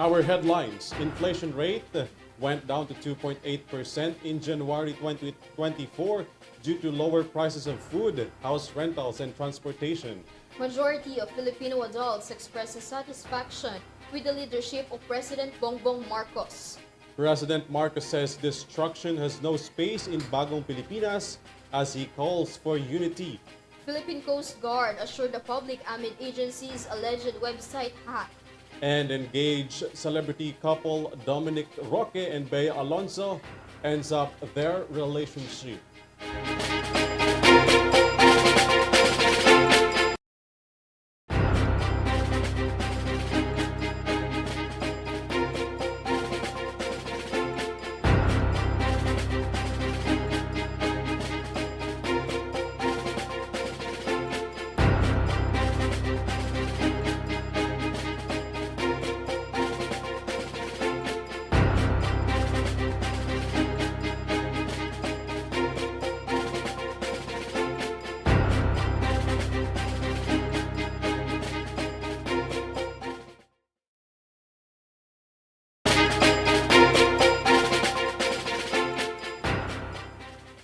Our headlines: inflation rate went down to 2.8% in January 2024 due to lower prices of food, house rentals, and transportation. Majority of Filipino adults expresses satisfaction with the leadership of President Bongbong Marcos. President Marcos says destruction has no space in Bagong Pilipinas as he calls for unity. Philippine Coast Guard assured the public amid agency's alleged website hack. And engaged celebrity couple Dominic Roque and Bea Alonso ends up their relationship.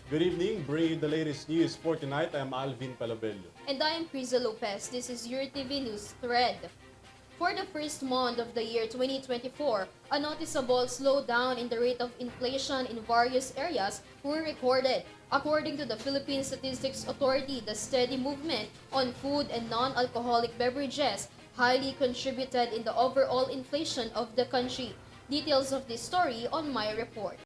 Good evening, bring you the latest news for tonight. I'm ALVIN PELOBELLO. And I am KRIZZA Lopez. This is your TV News Thread. For the first month of the year 2024, a noticeable slowdown in the rate of inflation in various areas were recorded. According to the Philippine Statistics Authority, the steady movement on food and non-alcoholic beverages highly contributed in the overall inflation of the country. Details of this story on my report.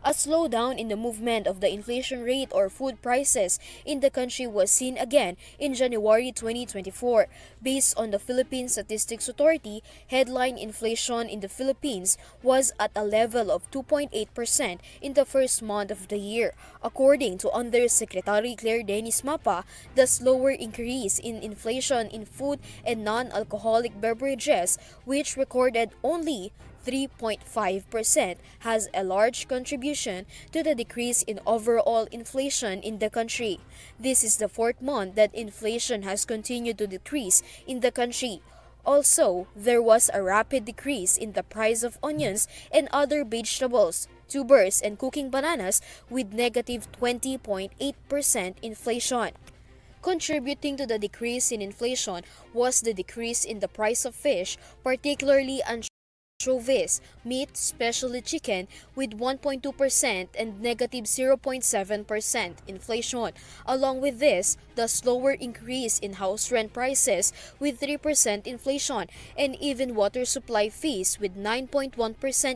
A slowdown in the movement of the inflation rate or food prices in the country was seen again in January 2024. Based on the Philippine Statistics Authority, headline inflation in the Philippines was at a level of 2.8% in the first month of the year. According to Undersecretary Claire Dennis Mapa, the slower increase in inflation in food and non-alcoholic beverages, which recorded only 3.5%, has a large contribution to the decrease in overall inflation in the country. This is the fourth month that inflation has continued to decrease in the country. Also, there was a rapid decrease in the price of onions and other vegetables, tubers, and cooking bananas with negative 20.8% inflation. Contributing to the decrease in inflation was the decrease in the price of fish, particularly anchovies, meat, especially chicken, with 1.2% and negative 0.7% inflation. Along with this, the slower increase in house rent prices with 3% inflation and even water supply fees with 9.1%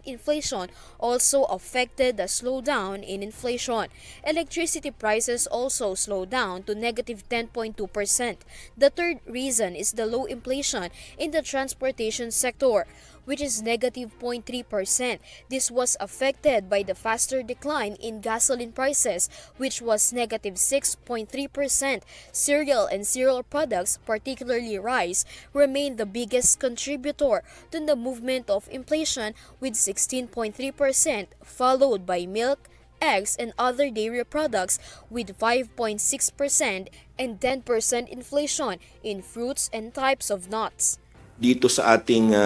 inflation also affected the slowdown in inflation. Electricity prices also slowed down to negative 10.2%. The third reason is the low inflation in the transportation sector, which is negative 0.3%. This was affected by the faster decline in gasoline prices, which was negative 6.3%. Cereal and cereal products, particularly rice, remained the biggest contributor to the movement of inflation with 16.3%, followed by milk, eggs, and other dairy products with 5.6% and 10% inflation in fruits and types of nuts. Dito sa ating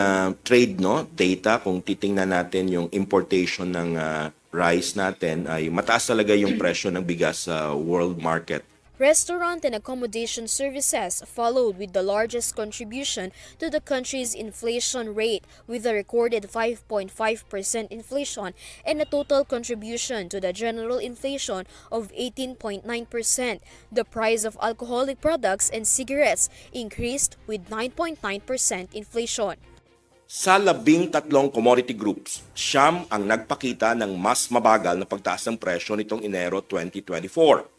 trade data, kung titingnan natin yung importation ng rice natin, ay mataas talaga yung presyo ng bigas sa world market. Restaurant and accommodation services followed with the largest contribution to the country's inflation rate with a recorded 5.5% inflation and a total contribution to the general inflation of 18.9%. The price of alcoholic products and cigarettes increased with 9.9% inflation. Sa 13 commodity groups, 9 ang nagpakita ng mas mabagal na pagtaas ng presyo nitong Enero 2024.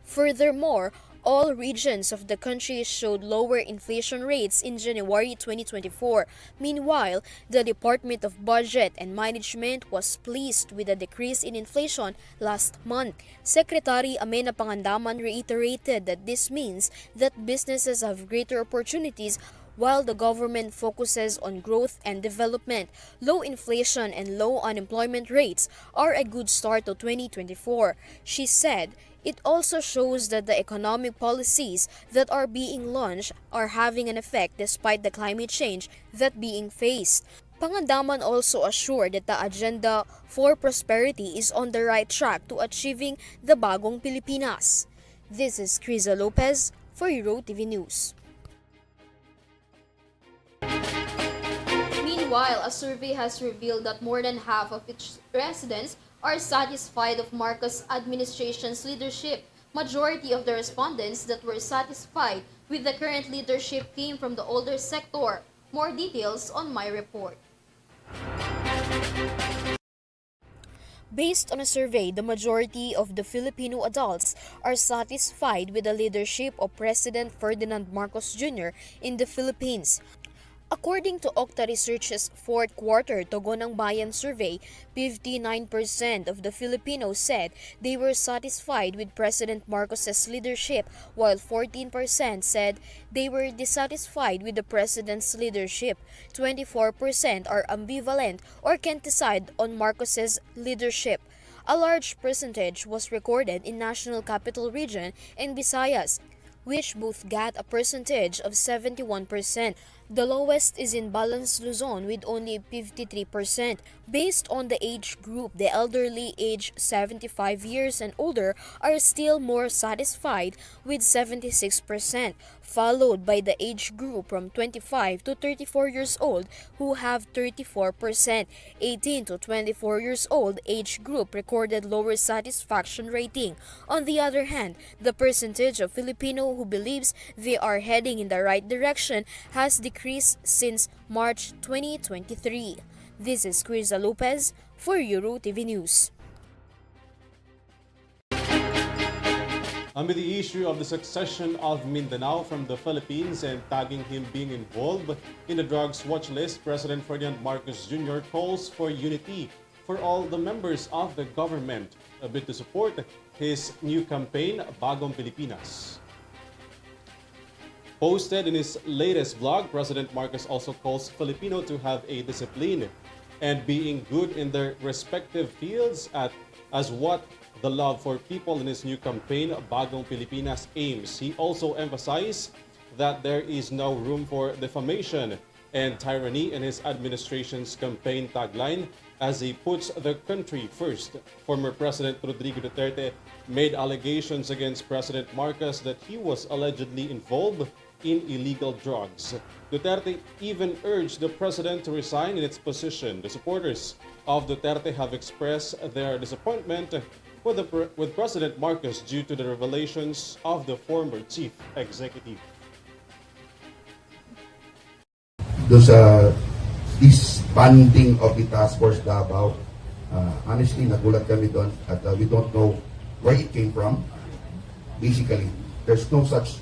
Furthermore, all regions of the country showed lower inflation rates in January 2024. Meanwhile, the Department of Budget and Management was pleased with the decrease in inflation last month. Secretary Amena Pangandaman reiterated that this means that businesses have greater opportunities while the government focuses on growth and development. Low inflation and low unemployment rates are a good start to 2024. She said, it also shows that the economic policies that are being launched are having an effect despite the climate change that being faced. Pangandaman also assured that the agenda for prosperity is on the right track to achieving the bagong Pilipinas. This is KRIZZA Lopez for Euro TV News. Meanwhile, a survey has revealed that more than half of its residents are satisfied of Marcos administration's leadership. Majority of the respondents that were satisfied with the current leadership came from the older sector. More details on my report. Based on a survey, the majority of the Filipino adults are satisfied with the leadership of President Ferdinand Marcos Jr. in the Philippines. According to Okta Research's fourth quarter Togonang Bayan survey, 59% of the Filipinos said they were satisfied with President Marcos's leadership, while 14% said they were dissatisfied with the president's leadership. 24% are ambivalent or can't decide on Marcos's leadership. A large percentage was recorded in National Capital Region and Visayas, which both got a percentage of 71%. The lowest is in Balance Luzon with only 53%. Based on the age group, the elderly aged 75 years and older are still more satisfied with 76%, followed by the age group from 25 to 34 years old who have 34%. 18 to 24 years old age group recorded lower satisfaction rating. On the other hand, the percentage of Filipino who believes they are heading in the right direction has decreased since March 2023. This is KRIZZA Lopez for Euro TV News. Amid the issue of the succession of Mindanao from the Philippines and tagging him being involved in the drugs watch list, President Ferdinand Marcos Jr. calls for unity for all the members of the government, a bit to support his new campaign, Bagong Pilipinas. Posted in his latest vlog, President Marcos also calls Filipino to have a discipline and being good in their respective fields as what the love for people in his new campaign, Bagong Pilipinas, aims. He also emphasized that there is no room for defamation and tyranny in his administration's campaign tagline as he puts the country first. Former President Rodrigo Duterte made allegations against President Marcos that he was allegedly involved in illegal drugs. Duterte even urged the president to resign in its position. The supporters of Duterte have expressed their disappointment with President Marcos due to the revelations of the former chief executive. Disbanding of the task force Davao, honestly, nagulat kami doon at we don't know where it came from. Basically, there's no such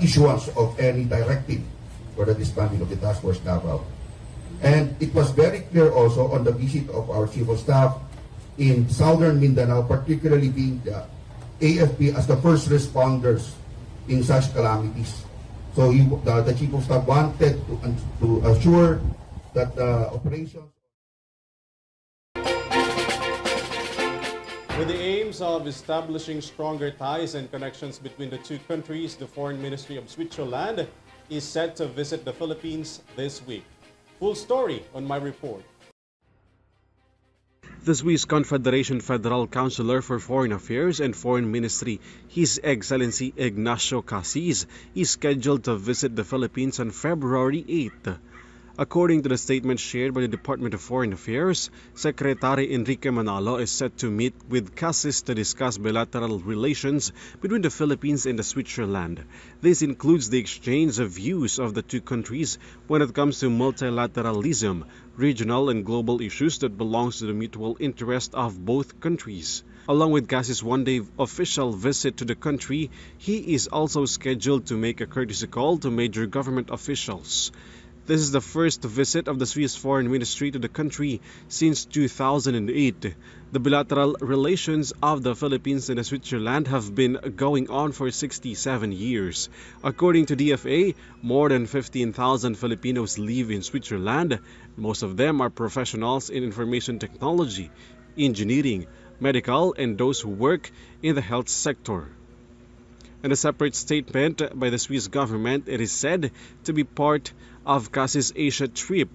issuance of any directive for the disbanding of the task force Davao. And it was very clear also on the visit of our chief of staff in southern Mindanao, particularly being the AFP as the first responders in such calamities. So the chief of staff wanted to assure that the operations. With the aims of establishing stronger ties and connections between the two countries, the Foreign Ministry of Switzerland is set to visit the Philippines this week. Full story on my report. The Swiss Confederation Federal Councillor for Foreign Affairs and Foreign Ministry, His Excellency Ignacio Cassis, is scheduled to visit the Philippines on February 8th. According to the statement shared by the Department of Foreign Affairs, Secretary Enrique Manalo is set to meet with Cassis to discuss bilateral relations between the Philippines and Switzerland. This includes the exchange of views of the two countries when it comes to multilateralism, regional and global issues that belongs to the mutual interest of both countries. Along with Cassis' one-day official visit to the country, he is also scheduled to make a courtesy call to major government officials. This is the first visit of the Swiss Foreign Ministry to the country since 2008. The bilateral relations of the Philippines and Switzerland have been going on for 67 years. According to DFA, more than 15,000 Filipinos live in Switzerland. Most of them are professionals in information technology, engineering, medical, and those who work in the health sector. In a separate statement by the Swiss government, it is said to be part of Cassis' Asia trip.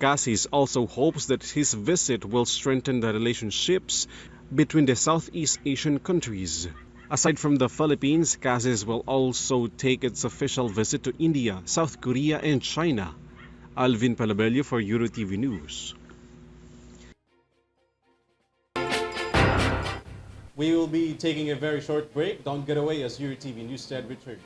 Cassis also hopes that his visit will strengthen the relationships between the Southeast Asian countries. Aside from the Philippines, Cassis will also take its official visit to India, South Korea, and China. ALVIN PELOBELLO for EuroTV News. We will be taking a very short break. Don't get away as EuroTV News Stead returns.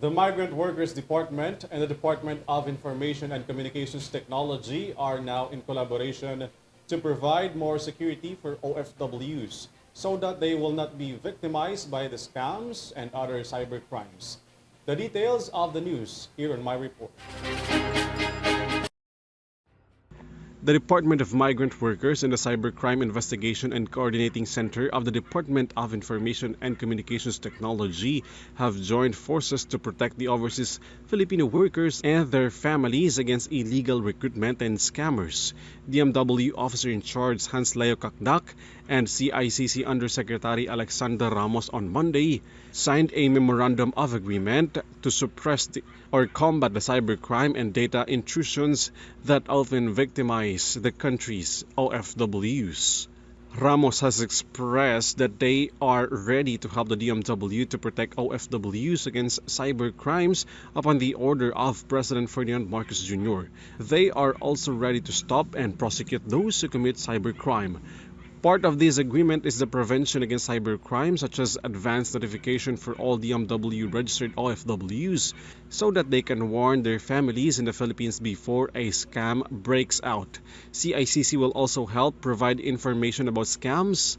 The Migrant Workers Department and the Department of Information and Communications Technology are now in collaboration to provide more security for OFWs so that they will not be victimized by the scams and other cybercrimes. The details of the news here on my report. The Department of Migrant Workers and the Cybercrime Investigation and Coordinating Center of the Department of Information and Communications Technology have joined forces to protect the overseas Filipino workers and their families against illegal recruitment and scammers. DMW Officer in Charge Hans Leo Kakdak and CICC Undersecretary Alexander Ramos on Monday signed a memorandum of agreement to suppress or combat the cybercrime and data intrusions that often victimize the country's OFWs. Ramos has expressed that they are ready to help the DMW to protect OFWs against cyber crimes upon the order of President Ferdinand Marcos Jr. They are also ready to stop and prosecute those who commit cybercrime. Part of this agreement is the prevention against cybercrime, such as advanced notification for all DMW registered OFWs so that they can warn their families in the Philippines before a scam breaks out. CICC will also help provide information about scams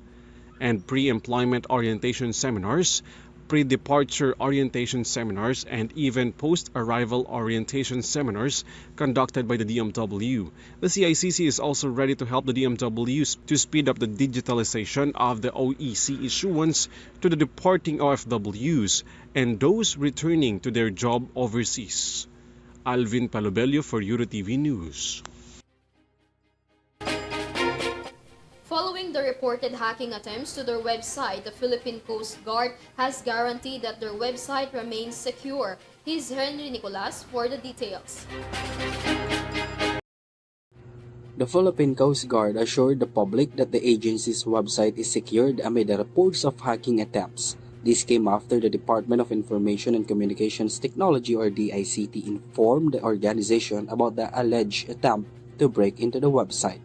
and pre-employment orientation seminars, pre-departure orientation seminars, and even post-arrival orientation seminars conducted by the DMW. The CICC is also ready to help the DMW to speed up the digitalization of the OEC issuance to the departing OFWs and those returning to their job overseas. ALVIN PELOBELLO for EuroTV News. Following the reported hacking attempts to their website, the Philippine Coast Guard has guaranteed that their website remains secure. Here's Henry Nicolas for the details. The Philippine Coast Guard assured the public that the agency's website is secured amid the reports of hacking attempts. This came after the Department of Information and Communications Technology or DICT informed the organization about the alleged attempt to break into the website.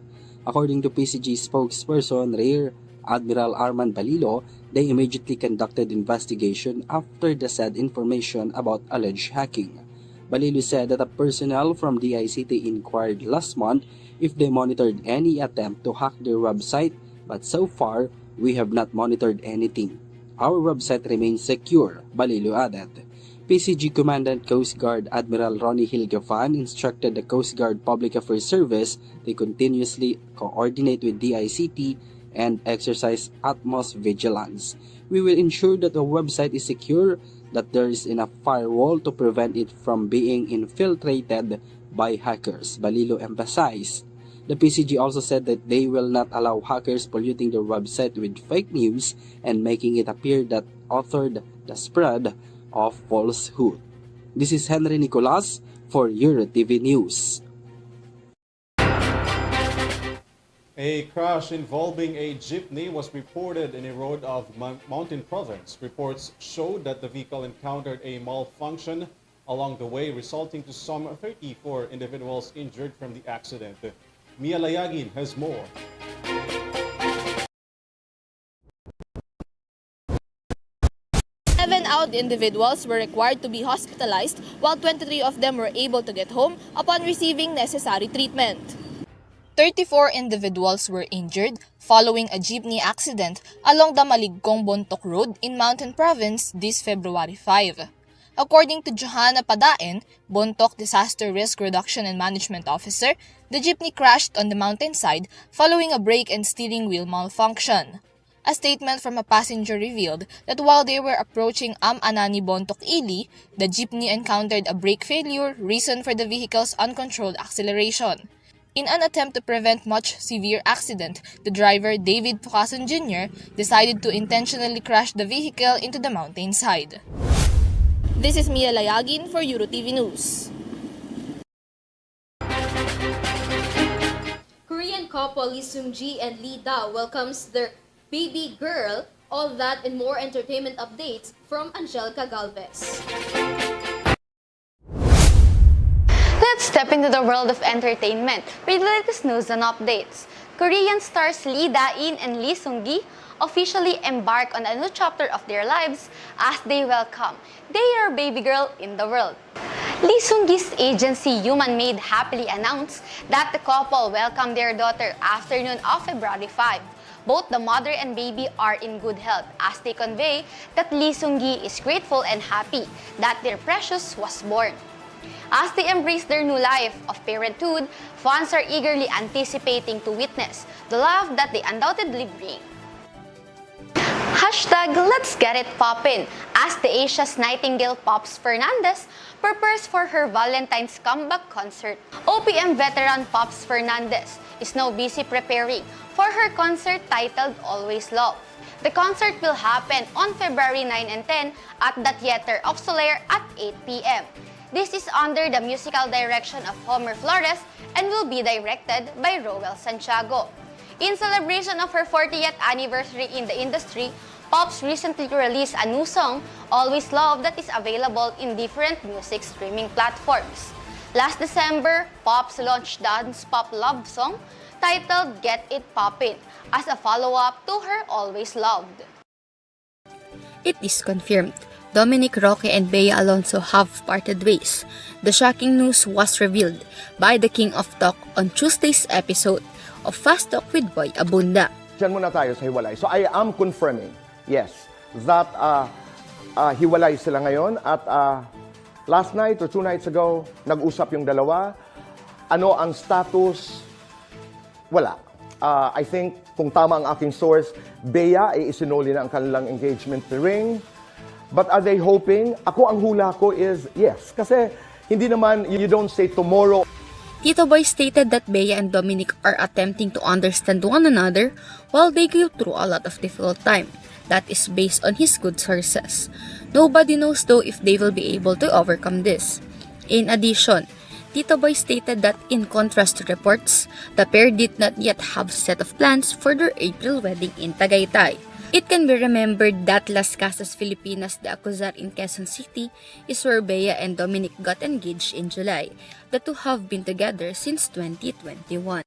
According to PCG spokesperson Rear Admiral Arman Balilo, they immediately conducted investigation after the said information about alleged hacking. Balilo said that a personnel from DICT inquired last month if they monitored any attempt to hack their website, but so far, we have not monitored anything. Our website remains secure, Balilo added. PCG Commandant Coast Guard Admiral Ronnie Hilgafan instructed the Coast Guard Public Affairs Service to continuously coordinate with DICT and exercise utmost vigilance. We will ensure that the website is secure, that there is enough firewall to prevent it from being infiltrated by hackers, Balilo emphasized. The PCG also said that they will not allow hackers polluting their website with fake news and making it appear that authored the spread of falsehood. This is Henry Nicolas for EuroTV News. A crash involving a jeepney was reported in a road of Mountain Province. Reports showed that the vehicle encountered a malfunction along the way, resulting to some 34 individuals injured from the accident. Mia Layagin has more. 7 out individuals were required to be hospitalized, while 23 of them were able to get home upon receiving necessary treatment. 34 individuals were injured following a jeepney accident along the Maligkong Bontoc Road in Mountain Province this February 5. According to Johanna Padaen, Bontoc Disaster Risk Reduction and Management Officer, the jeepney crashed on the mountainside following a brake and steering wheel malfunction. A statement from a passenger revealed that while they were approaching Anani Bontoc Ili, the jeepney encountered a brake failure, reason for the vehicle's uncontrolled acceleration. In an attempt to prevent much severe accident, the driver, David Pucason Jr., decided to intentionally crash the vehicle into the mountainside. This is Mia Layagin for EuroTV News. Korean couple Lee Seung-gi and Lee Da welcomes their baby girl. All that and more entertainment updates from Angelica Galvez. Let's step into the world of entertainment with the latest news and updates. Korean stars Lee Da-in and Lee Seung-gi officially embark on a new chapter of their lives as they welcome their baby girl in the world. Lee Seung-gi's agency Human Made happily announced that the couple welcomed their daughter afternoon of February 5. Both the mother and baby are in good health as they convey that Lee Seung-gi is grateful and happy that their precious was born. As they embrace their new life of parenthood, fans are eagerly anticipating to witness the love that they undoubtedly bring. Hashtag Let's Get It Poppin' as the Asia's Nightingale Pops Fernandez prepares for her Valentine's comeback concert. OPM veteran Pops Fernandez is now busy preparing for her concert titled Always Love. The concert will happen on February 9 and 10 at the Theater of Soler at 8 p.m. This is under the musical direction of Homer Flores and will be directed by Roel Santiago. In celebration of her 40th anniversary in the industry, Pops recently released a new song, Always Love, that is available in different music streaming platforms. Last December, Pops launched dance pop love song titled Get It Poppin' as a follow-up to her Always Loved. It is confirmed. Dominic Roque and Bea Alonso have parted ways. The shocking news was revealed by the King of Talk on Tuesday's episode of Fast Talk with Boy Abunda. Diyan muna tayo sa hiwalay. So I am confirming, yes, that hiwalay sila ngayon at last night or 2 nights ago, nag-usap yung dalawa. Ano ang status? Wala. I think kung tama ang aking source, Bea ay isinuli na ang kanilang engagement ring. But are they hoping? Ako ang hula ko is yes. Kasi hindi naman, you don't say tomorrow. Tito Boy stated that Bea and Dominic are attempting to understand one another while they go through a lot of difficult time. That is based on his good sources. Nobody knows though if they will be able to overcome this. In addition, Tito Boy stated that in contrast to reports, the pair did not yet have a set of plans for their April wedding in Tagaytay. It can be remembered that Las Casas Filipinas de Acuzar in Quezon City is where Bea and Dominic got engaged in July. The two have been together since 2021.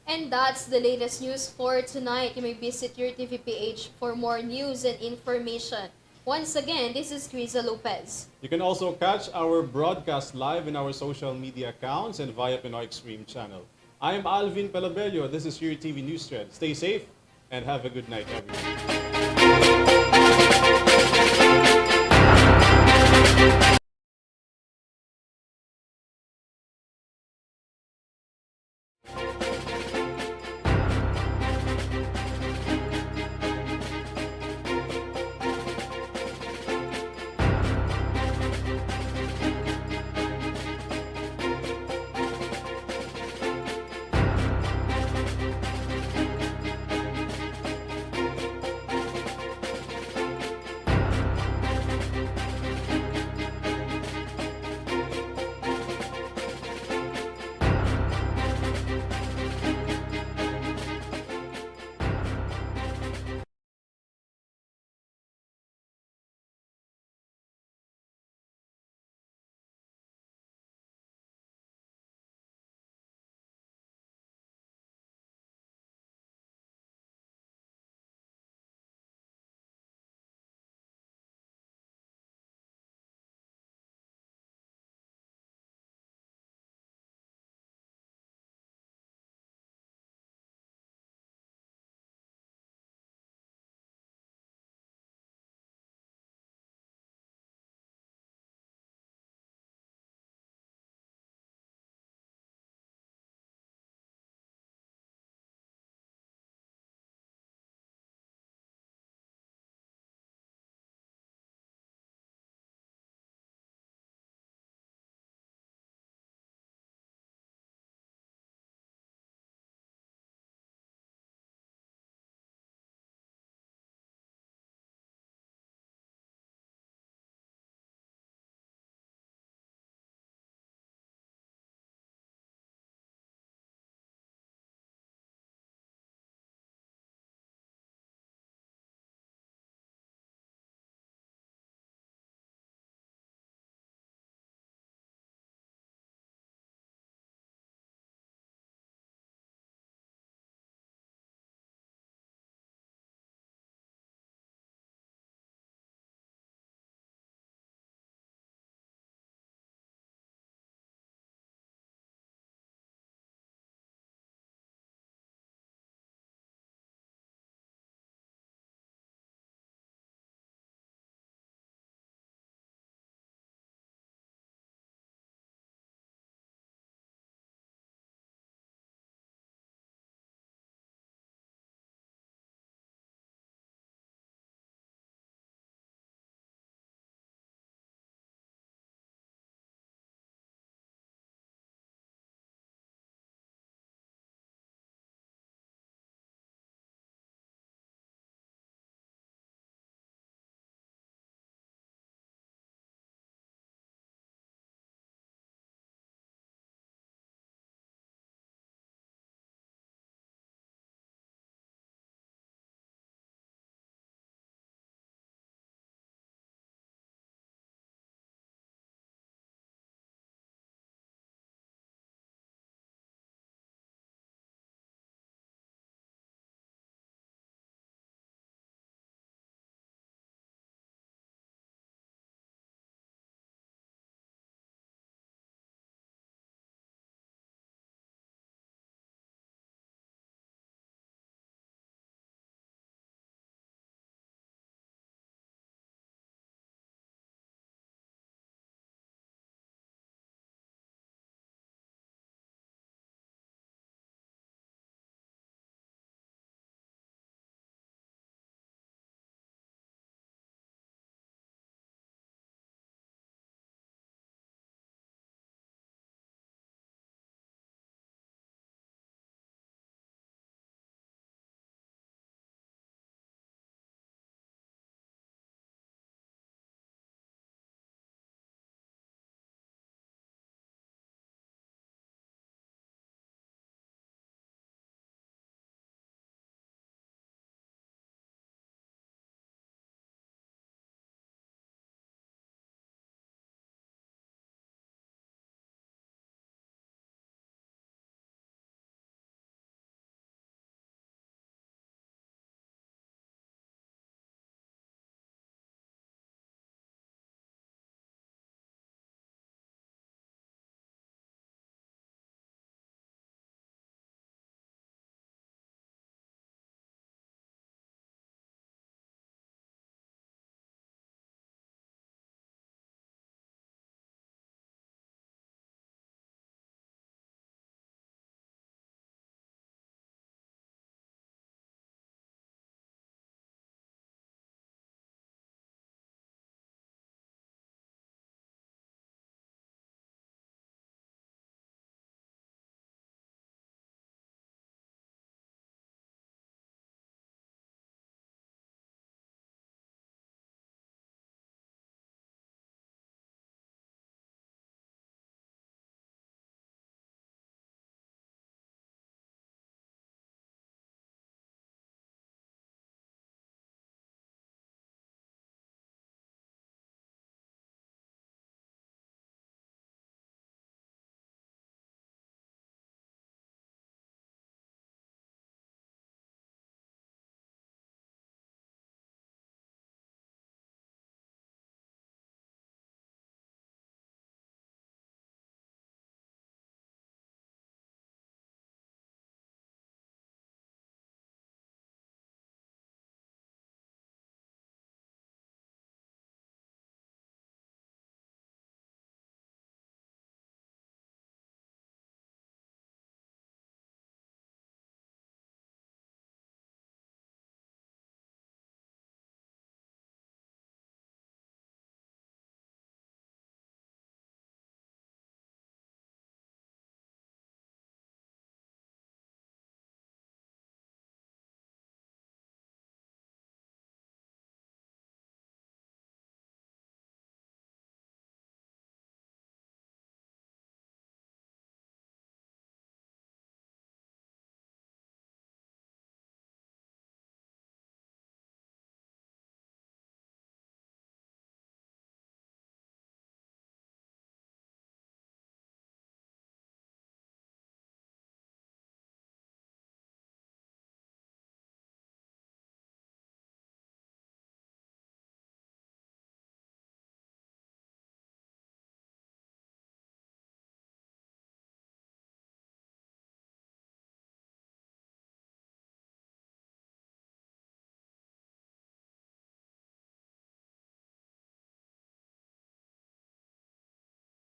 And that's the latest news for tonight. You may visit your TV PH for more news and information. Once again, this is KRIZZA Lopez. You can also catch our broadcast live in our social media accounts and via Pinoy Extreme channel. I'm ALVIN PELOBELLO. This is your TV News Thread. Stay safe and have a good night, everyone.